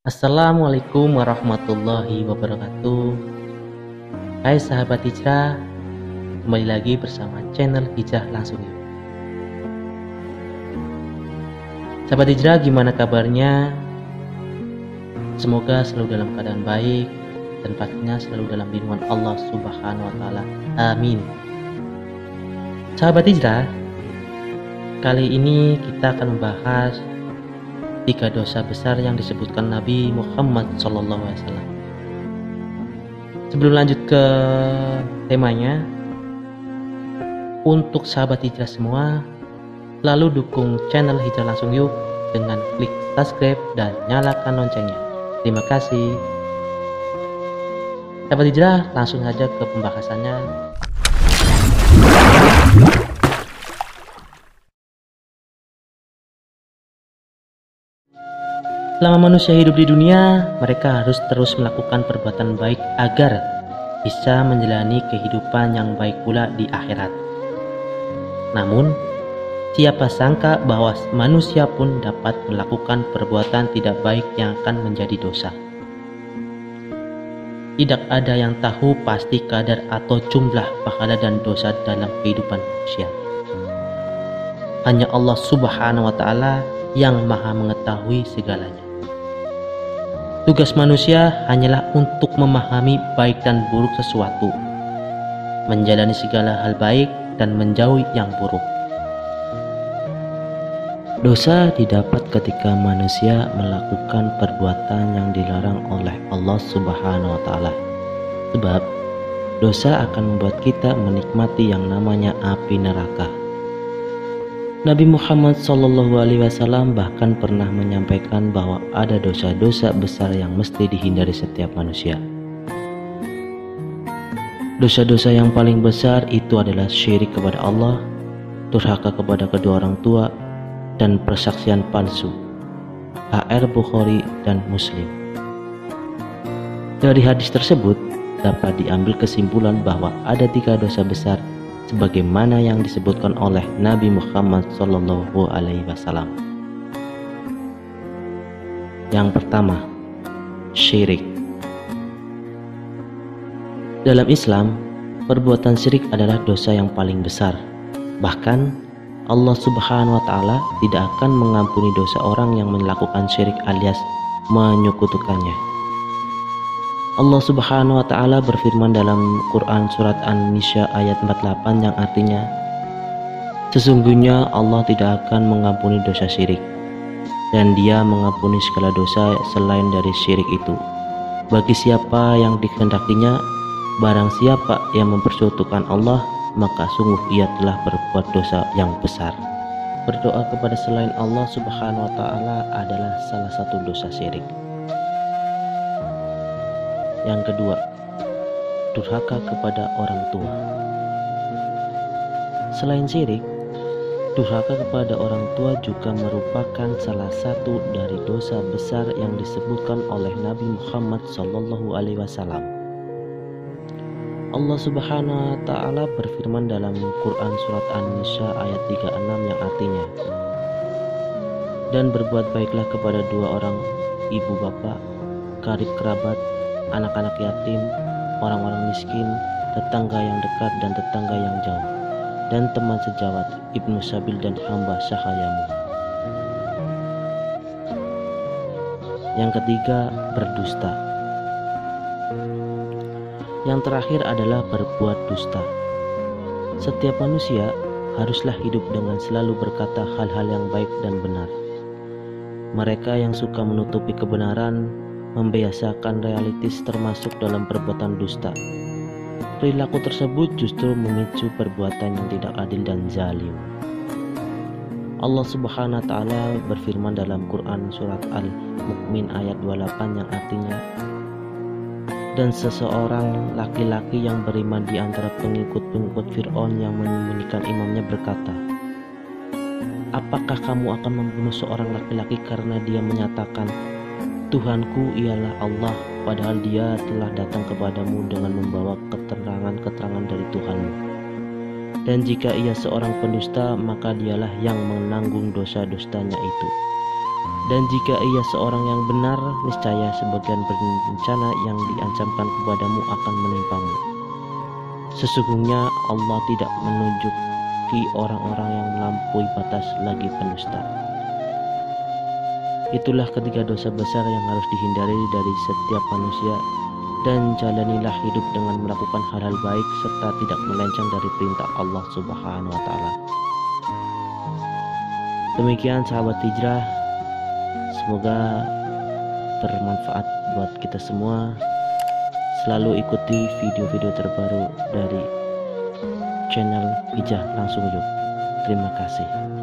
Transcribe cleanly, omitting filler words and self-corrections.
Assalamualaikum warahmatullahi wabarakatuh. Hai sahabat hijrah, kembali lagi bersama channel Hijrah Langsung Yuk. Sahabat hijrah, gimana kabarnya? Semoga selalu dalam keadaan baik dan pastinya selalu dalam lindungan Allah Subhanahu wa Ta'ala. Amin. Sahabat hijrah, kali ini kita akan membahas 3 dosa besar yang disebutkan Nabi Muhammad SAW. Sebelum lanjut ke temanya, untuk sahabat hijrah semua, selalu dukung channel Hijrah Langsung Yuk dengan klik subscribe dan nyalakan loncengnya. Terima kasih. Sahabat hijrah, langsung saja ke pembahasannya. Selama manusia hidup di dunia, mereka harus terus melakukan perbuatan baik agar bisa menjalani kehidupan yang baik pula di akhirat. Namun, siapa sangka bahwa manusia pun dapat melakukan perbuatan tidak baik yang akan menjadi dosa. Tidak ada yang tahu pasti kadar atau jumlah pahala dan dosa dalam kehidupan manusia. Hanya Allah Subhanahu wa Ta'ala yang Maha mengetahui segalanya. Tugas manusia hanyalah untuk memahami baik dan buruk sesuatu, menjalani segala hal baik dan menjauhi yang buruk. Dosa didapat ketika manusia melakukan perbuatan yang dilarang oleh Allah Subhanahu wa Ta'ala. Sebab dosa akan membuat kita menikmati yang namanya api neraka. Nabi Muhammad SAW bahkan pernah menyampaikan bahwa ada dosa-dosa besar yang mesti dihindari setiap manusia. Dosa-dosa yang paling besar itu adalah syirik kepada Allah, durhaka kepada kedua orang tua, dan persaksian palsu. HR Bukhari dan Muslim. Dari hadis tersebut dapat diambil kesimpulan bahwa ada 3 dosa besar sebagaimana yang disebutkan oleh Nabi Muhammad SAW. Yang pertama, syirik. Dalam Islam, perbuatan syirik adalah dosa yang paling besar. Bahkan Allah Subhanahu wa Ta'ala tidak akan mengampuni dosa orang yang melakukan syirik alias menyekutukannya. Allah Subhanahu wa Ta'ala berfirman dalam Quran surat An-Nisa ayat 48 yang artinya, sesungguhnya Allah tidak akan mengampuni dosa syirik, dan Dia mengampuni segala dosa selain dari syirik itu. Bagi siapa yang dikehendakinya, barang siapa yang mempersekutukan Allah, maka sungguh ia telah berbuat dosa yang besar. Berdoa kepada selain Allah Subhanahu wa Ta'ala adalah salah satu dosa syirik. Yang kedua, durhaka kepada orang tua. Selain syirik, durhaka kepada orang tua juga merupakan salah satu dari dosa besar yang disebutkan oleh Nabi Muhammad SAW. Allah Subhanahu wa Ta'ala berfirman dalam Quran surat An-Nisa ayat 36 yang artinya, dan berbuat baiklah kepada 2 orang ibu bapak, karib kerabat, anak-anak yatim, orang-orang miskin, tetangga yang dekat dan tetangga yang jauh, dan teman sejawat, ibnu sabil dan hamba sahayamu. Yang ketiga, berdusta. Yang terakhir adalah berbuat dusta. Setiap manusia haruslah hidup dengan selalu berkata hal-hal yang baik dan benar. Mereka yang suka menutupi kebenaran membiasakan realitis termasuk dalam perbuatan dusta. Perilaku tersebut justru memicu perbuatan yang tidak adil dan zalim. Allah Subhanahu wa Ta'ala berfirman dalam Quran surat Al-Mu'min ayat 28 yang artinya, dan seseorang laki-laki yang beriman di antara pengikut-pengikut Fir'aun yang menyembunyikan imamnya berkata, "Apakah kamu akan membunuh seorang laki-laki karena dia menyatakan, 'Tuhanku ialah Allah,' padahal dia telah datang kepadamu dengan membawa keterangan-keterangan dari Tuhanmu? Dan jika ia seorang pendusta, maka dialah yang menanggung dosa-dosanya itu. Dan jika ia seorang yang benar, niscaya sebagian bencana yang diancamkan kepadamu akan menimpamu. Sesungguhnya Allah tidak menunjuki orang-orang yang melampaui batas lagi pendusta." Itulah ketiga dosa besar yang harus dihindari dari setiap manusia, dan jalanilah hidup dengan melakukan hal-hal baik serta tidak melenceng dari perintah Allah Subhanahu wa Ta'ala. Demikian sahabat hijrah, semoga bermanfaat buat kita semua. Selalu ikuti video-video terbaru dari channel Hijrah Langsung Yuk. Terima kasih.